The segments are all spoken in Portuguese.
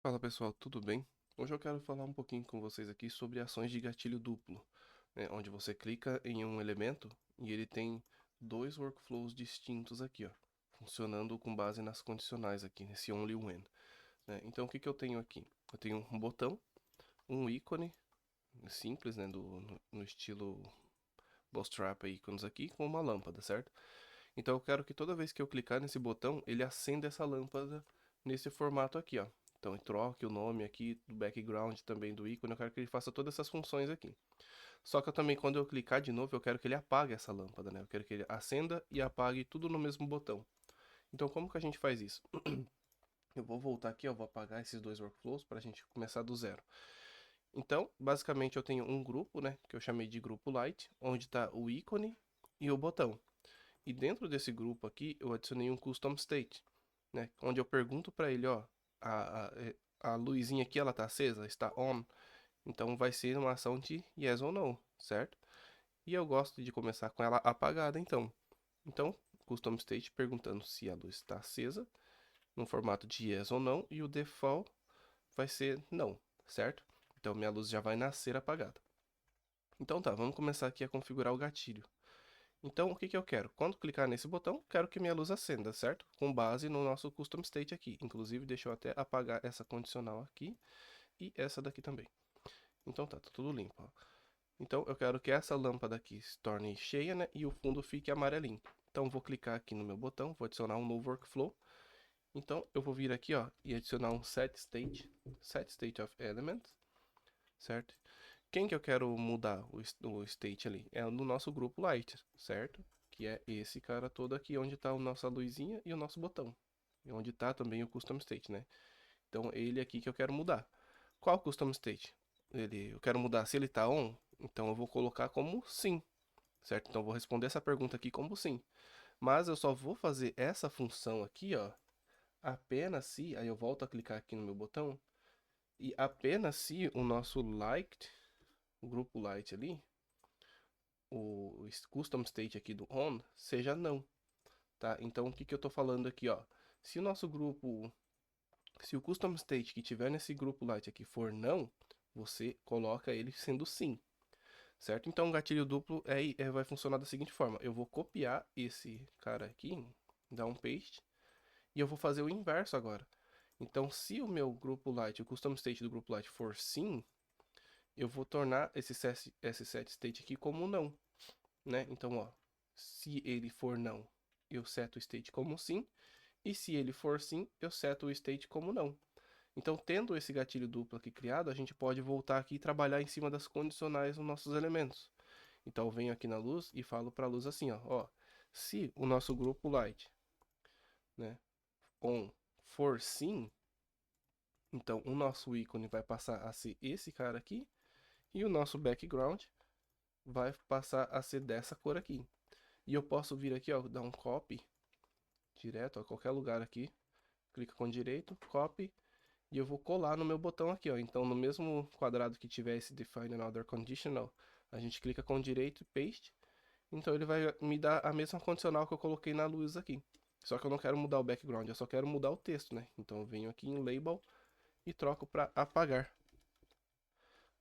Fala pessoal, tudo bem? Hoje eu quero falar um pouquinho com vocês aqui sobre ações de gatilho duplo, né, onde você clica em um elemento e ele tem dois workflows distintos aqui, ó, funcionando com base nas condicionais aqui, nesse only when, né? Então o que que eu tenho aqui? Eu tenho um botão, um ícone simples, né, no estilo Bootstrap ícones aqui, com uma lâmpada, certo? Então eu quero que toda vez que eu clicar nesse botão, ele acenda essa lâmpada nesse formato aqui, ó. Então eu troque o nome aqui do background também do ícone, eu quero que ele faça todas essas funções aqui. Só que eu também, quando eu clicar de novo, eu quero que ele apague essa lâmpada, né? Eu quero que ele acenda e apague tudo no mesmo botão. Então como que a gente faz isso? Eu vou voltar aqui, ó, vou apagar esses dois workflows para a gente começar do zero. Então, basicamente eu tenho um grupo, né, que eu chamei de grupo light, onde está o ícone e o botão. E dentro desse grupo aqui, eu adicionei um custom state, né? Onde eu pergunto para ele, ó, a luzinha aqui, ela tá acesa? Está on? Então vai ser uma ação de yes ou no, certo? E eu gosto de começar com ela apagada, então. Então, custom state perguntando se a luz está acesa, no formato de yes ou não, e o default vai ser não, certo? Então minha luz já vai nascer apagada. Então tá, vamos começar aqui a configurar o gatilho. Então, o que que eu quero? Quando clicar nesse botão, quero que minha luz acenda, certo? Com base no nosso custom state aqui. Inclusive, deixa eu até apagar essa condicional aqui e essa daqui também. Então tá tudo limpo, ó. Então, eu quero que essa lâmpada aqui se torne cheia, né? E o fundo fique amarelinho. Então, vou clicar aqui no meu botão, vou adicionar um novo workflow. Então, eu vou vir aqui, ó, e adicionar um set state of element, certo? Quem que eu quero mudar o state ali? É no nosso grupo light, certo? Que é esse cara todo aqui, onde está a nossa luzinha e o nosso botão. E onde está também o custom state, né? Então, ele aqui que eu quero mudar. Qual custom state? Eu quero mudar se ele está on, então eu vou colocar como sim, certo? Então, eu vou responder essa pergunta aqui como sim. Mas eu só vou fazer essa função aqui, ó, apenas se, aí eu volto a clicar aqui no meu botão, e apenas se o nosso light, o grupo light ali, o custom state aqui do on seja não, tá? Então o que que eu tô falando aqui, ó? Se o nosso grupo, se o custom state que tiver nesse grupo light aqui for não, você coloca ele sendo sim, certo? Então o gatilho duplo vai funcionar da seguinte forma: eu vou copiar esse cara aqui, dar um paste, e eu vou fazer o inverso agora. Então, se o meu grupo light, o custom state do grupo light for sim, eu vou tornar esse set state aqui como não, né? Então, ó, se ele for não, eu seto o state como sim, e se ele for sim, eu seto o state como não. Então, tendo esse gatilho duplo aqui criado, a gente pode voltar aqui e trabalhar em cima das condicionais nos nossos elementos. Então, eu venho aqui na luz e falo para a luz assim, ó, se o nosso grupo light, né, on for sim, então o nosso ícone vai passar a ser esse cara aqui e o nosso background vai passar a ser dessa cor aqui. E eu posso vir aqui, ó, dar um copy direto a qualquer lugar aqui, clica com direito, copy, e eu vou colar no meu botão aqui, ó. Então, no mesmo quadrado que tiver esse define another conditional, a gente clica com direito e paste. Então, ele vai me dar a mesma condicional que eu coloquei na luz aqui. Só que eu não quero mudar o background, eu só quero mudar o texto, né? Então, eu venho aqui em label e troco para apagar.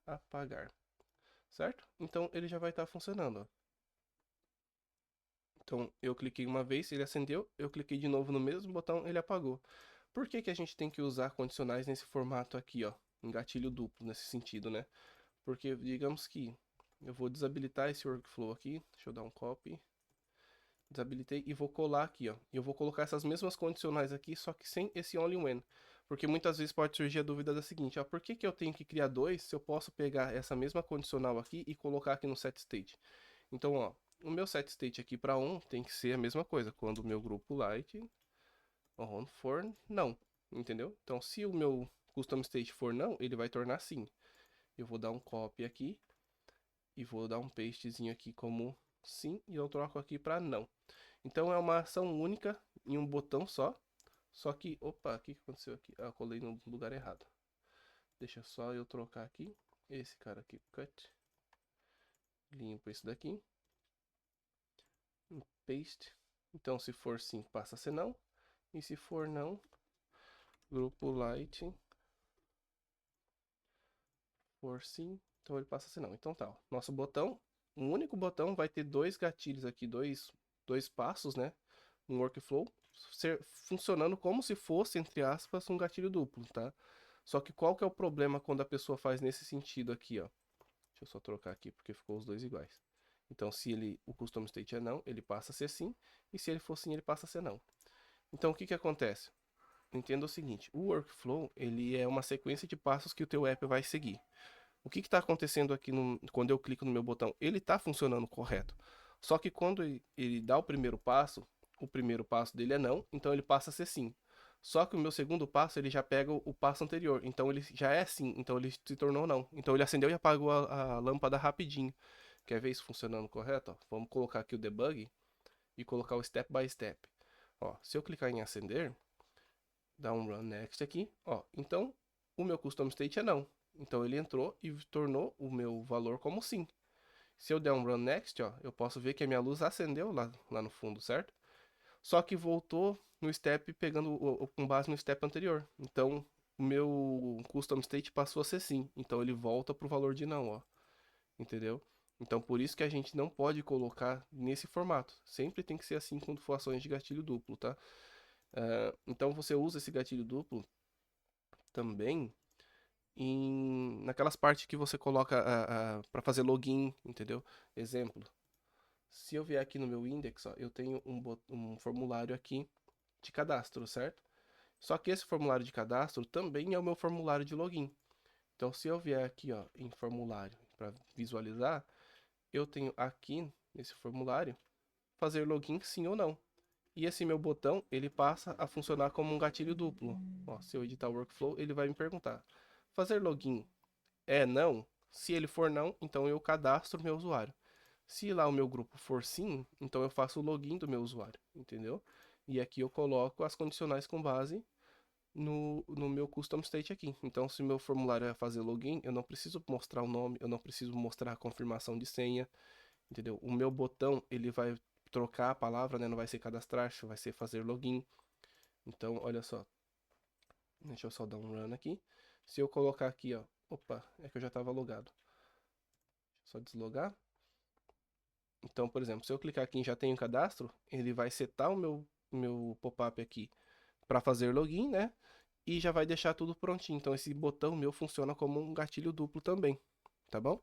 Apagar, certo? Então, ele já vai estar funcionando, ó. Então, eu cliquei uma vez, ele acendeu, eu cliquei de novo no mesmo botão, ele apagou. Por que que a gente tem que usar condicionais nesse formato aqui, ó, em gatilho duplo, nesse sentido, né? Porque, digamos que eu vou desabilitar esse workflow aqui, deixa eu dar um copy, desabilitei e vou colar aqui, ó. E eu vou colocar essas mesmas condicionais aqui, só que sem esse only when. Porque muitas vezes pode surgir a dúvida da seguinte, ó, por que que eu tenho que criar dois se eu posso pegar essa mesma condicional aqui e colocar aqui no set state? Então, ó, o meu set state aqui para on tem que ser a mesma coisa, quando o meu grupo light on for não, entendeu? Então, se o meu custom state for não, ele vai tornar sim. Eu vou dar um copy aqui e vou dar um pastezinho aqui como sim e eu troco aqui para não. Então, é uma ação única em um botão só que, opa, o que aconteceu aqui? Ah, eu colei no lugar errado. Deixa só eu trocar aqui, esse cara aqui, cut, limpo esse daqui, paste. Então, se for sim, passa a ser não, e se for não, grupo light for sim, então ele passa a ser não. Então tá, ó. Nosso botão, um único botão vai ter dois gatilhos aqui, dois passos, né? Um workflow, funcionando como se fosse, entre aspas, um gatilho duplo, tá? Só que qual que é o problema quando a pessoa faz nesse sentido aqui, ó? Deixa eu só trocar aqui porque ficou os dois iguais. Então, se o custom state é não, ele passa a ser sim, e se ele for sim, ele passa a ser não. Então, o que que acontece? Entenda o seguinte, o workflow, ele é uma sequência de passos que o teu app vai seguir. O que está acontecendo aqui quando eu clico no meu botão? Ele está funcionando correto. Só que quando ele dá o primeiro passo dele é não, então ele passa a ser sim. Só que o meu segundo passo, ele já pega o passo anterior, então ele já é sim, então ele se tornou não. Então ele acendeu e apagou a lâmpada rapidinho. Quer ver isso funcionando correto? Ó, vamos colocar aqui o debug e colocar o step by step. Ó, se eu clicar em acender, dá um run next aqui, ó. Então, o meu custom state é não. Então ele entrou e tornou o meu valor como sim. Se eu der um run next, ó, eu posso ver que a minha luz acendeu lá no fundo, certo? Só que voltou no step pegando com base no step anterior. Então, o meu custom state passou a ser sim. Então ele volta pro valor de não, ó. Entendeu? Então por isso que a gente não pode colocar nesse formato. Sempre tem que ser assim quando for ações de gatilho duplo, tá? Então você usa esse gatilho duplo também naquelas partes que você coloca para fazer login, entendeu? Exemplo, se eu vier aqui no meu index, ó, eu tenho um formulário aqui de cadastro, certo? Só que esse formulário de cadastro também é o meu formulário de login. Então, se eu vier aqui, ó, em formulário para visualizar, eu tenho aqui nesse formulário fazer login sim ou não. E esse meu botão, ele passa a funcionar como um gatilho duplo. Ó, se eu editar o workflow, ele vai me perguntar: fazer login é não? Se ele for não, então eu cadastro meu usuário. Se lá o meu grupo for sim, então eu faço o login do meu usuário, entendeu? E aqui eu coloco as condicionais com base no meu custom state aqui. Então, se meu formulário é fazer login, eu não preciso mostrar o nome, eu não preciso mostrar a confirmação de senha, entendeu? O meu botão, ele vai trocar a palavra, né? Não vai ser cadastrar, vai ser fazer login. Então, olha só. Deixa eu só dar um run aqui. Se eu colocar aqui, ó. Opa, é que eu já estava logado. Só deslogar. Então, por exemplo, se eu clicar aqui em já tenho cadastro, ele vai setar o meu pop-up aqui para fazer login, né? E já vai deixar tudo prontinho. Então, esse botão meu funciona como um gatilho duplo também, tá bom?